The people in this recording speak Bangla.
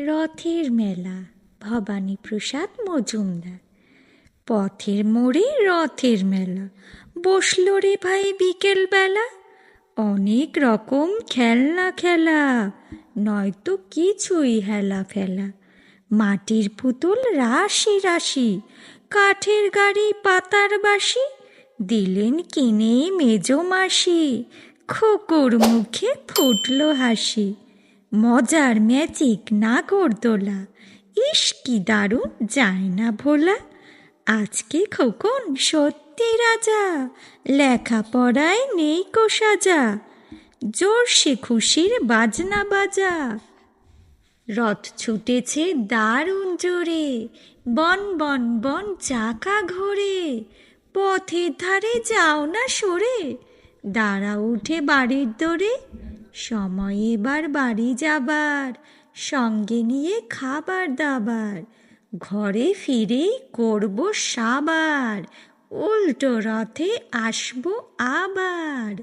রথের মেলা, ভবানীপ্রসাদ মজুমদার। পথের মোড়ে রথের মেলা, বসলো রে ভাই বিকেল বেলা। অনেক রকম খেলনা খেলা, নয়তো কিছুই হেলা ফেলা। মাটির পুতুল রাশি রাশি, কাঠের গাড়ি পাতার বাসি, দিলেন কিনে মেজো মাসি। খোকর মুখে ফুটলো হাসি। মজার ম্যাজিক নাগরদোলা, ইস কি দারুণ যায় না ভোলা। আজকে খোকন সত্যি রাজা, লেখাপড়ায় নেই কো সাজা। জোরসে খুশির বাজনা বাজা। রথ ছুটেছে দারুণ জোরে, বন বন বন চাকা ঘোরে। পথের ধারে যাও না সরে, দাঁড়া উঠে বাড়ির দোরে। সময় এবার বাড়ি যাবার, সঙ্গে নিয়ে খাবার দাবার। ঘরে ফিরেই করব সাবার, উল্টো রথে আসবো আবার।